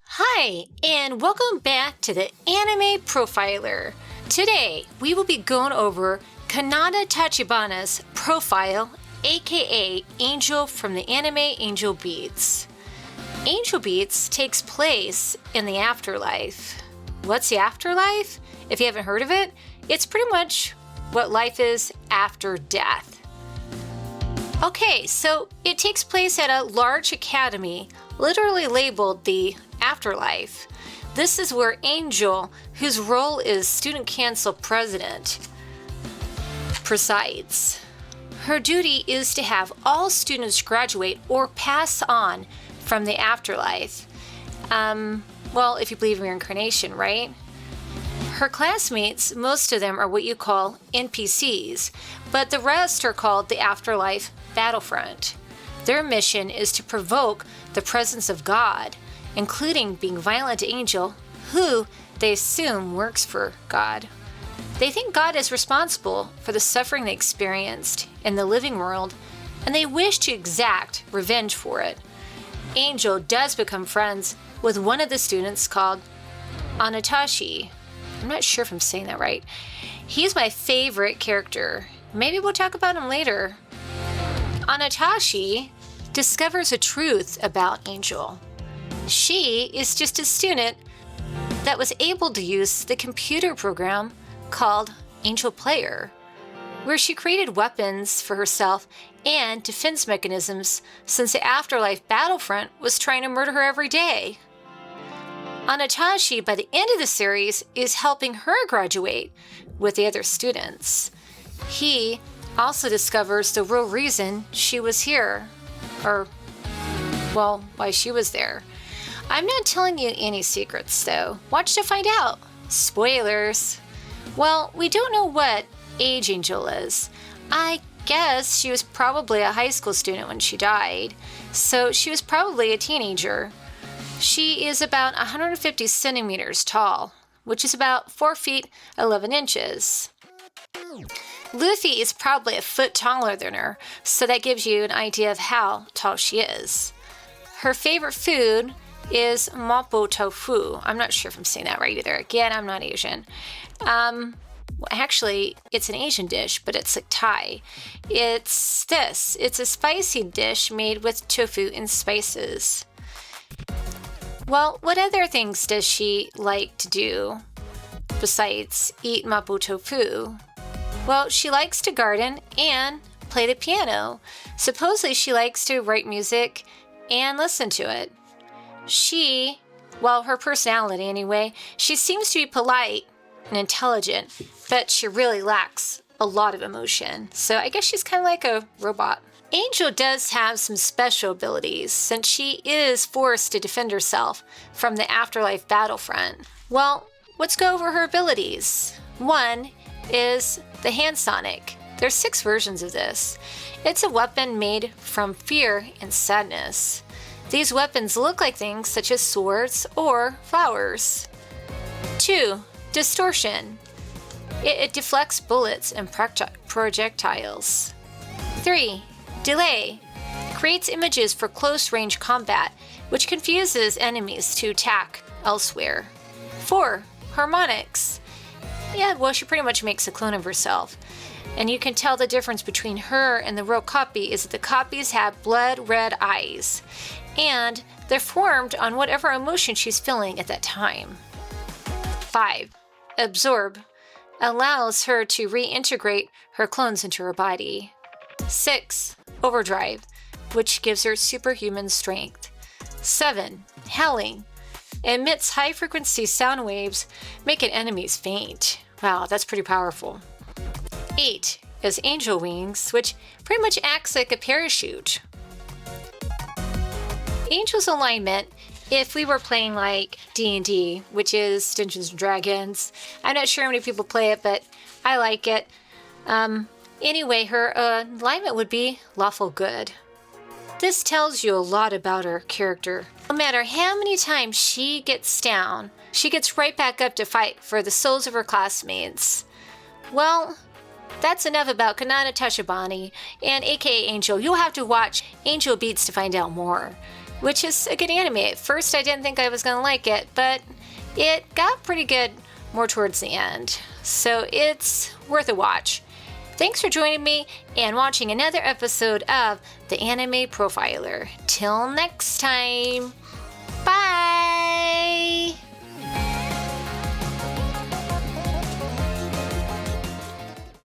Hi, and welcome back to the Anime Profiler. Today, we will be going over Kanade Tachibana's profile, aka Angel from the anime Angel Beats. Angel Beats takes place in the afterlife. What's the afterlife? If you haven't heard of it, it's pretty much what life is after death. Okay, so it takes place at a large academy, literally labeled the Afterlife. This is where Angel, whose role is student council president, presides. Her duty is to have all students graduate or pass on from the afterlife. Well, if you believe in reincarnation, right? Her classmates, most of them are what you call NPCs, but the rest are called the Afterlife Battlefront. Their mission is to provoke the presence of God, including being violent to Angel, who they assume works for God. They think God is responsible for the suffering they experienced in the living world, and they wish to exact revenge for it. Angel does become friends with one of the students called Anatashi. I'm not sure if I'm saying that right. He's my favorite character. Maybe we'll talk about him later. Anatashi discovers the truth about Angel. She is just a student that was able to use the computer program called Angel Player, where she created weapons for herself and defense mechanisms since the Afterlife Battlefront was trying to murder her every day. Anatashi, by the end of the series, is helping her graduate with the other students. He also discovers the real reason she was here, or, well, why she was there. I'm not telling you any secrets, though. Watch to find out. Spoilers. Well, we don't know what age Angel is. I guess she was probably a high school student when she died, so she was probably a teenager. She is about 150 centimeters tall, which is about 4 feet 11 inches. Luffy is probably a foot taller than her, so that gives you an idea of how tall she is. Her favorite food is mapo tofu. I'm not sure if I'm saying that right either. Again, I'm not Asian. Actually, it's an Asian dish, but it's like Thai. It's a spicy dish made with tofu and spices. Well, what other things does she like to do besides eat mapo tofu? Well, she likes to garden and play the piano. Supposedly she likes to write music and listen to it. Her personality anyway, she seems to be polite and intelligent, but she really lacks a lot of emotion. So I guess she's kind of like a robot. Angel does have some special abilities since she is forced to defend herself from the Afterlife Battlefront. Well, let's go over her abilities. One is the Hand Sonic. There's 6 versions of this. It's a weapon made from fear and sadness. These weapons look like things such as swords or flowers. 2. Distortion. It deflects bullets and projectiles. 3. Delay. Creates images for close-range combat, which confuses enemies to attack elsewhere. 4. Harmonics. Yeah, well, she pretty much makes a clone of herself. And you can tell the difference between her and the real copy is that the copies have blood red eyes, and they're formed on whatever emotion she's feeling at that time. 5. Absorb. Allows her to reintegrate her clones into her body. 6. Overdrive, which gives her superhuman strength. 7. Howling. Emits high-frequency sound waves, making enemies faint. Wow, that's pretty powerful. 8 is Angel Wings, which pretty much acts like a parachute. Angel's alignment, if we were playing like D&D, which is Dungeons & Dragons, I'm not sure how many people play it, but I like it. Anyway, her alignment would be lawful good. This tells you a lot about her character. No matter how many times she gets down, she gets right back up to fight for the souls of her classmates. Well, That's enough about Kanade Tachibana and aka Angel. You'll have to watch Angel Beats to find out more, which is a good anime. At first I didn't think I was gonna like it, but it got pretty good more towards the end. So it's worth a watch. Thanks for joining me and watching another episode of The Anime Profiler. Till next time!